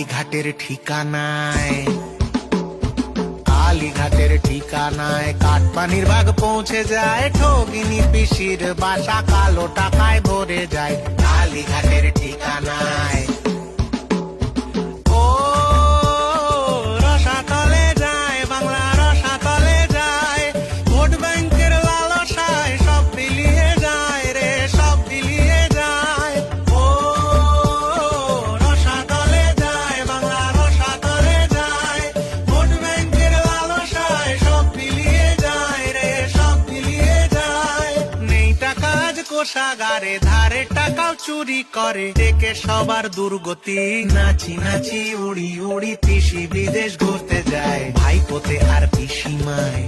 কালীঘাটের ঠিকানায়, কালীঘাটের ঠিকানায় কাঠপানির ভাগ পৌঁছে যায়, ঠগিনী পিসির বাসা কালো টাকায় ভরে যায়। কালীঘাটের ঠিকানায় ও রসাতলে যায়, বাংলা রসাতলে যায়, ভোট ব্যাংকের লালসায় সব বিলিয়ে যায় রে, সব বিলিয়ে যায়। ও রসাতলে যায়, বাংলা রসাতলে যায়, ভোট ব্যাংকের লালসায় সব বিলিয়ে যায় রে, সব বিলিয়ে যায়। নেই টাকা আজ কোষাগারে, ধারে টাকাও চুরি করে, দেখে সবার দুর্গতি, নাচি নাচি উড়ি উড়ি পিসি বিদেশ ঘুরতে যায়, ভাইপোতে আর পিসিমায়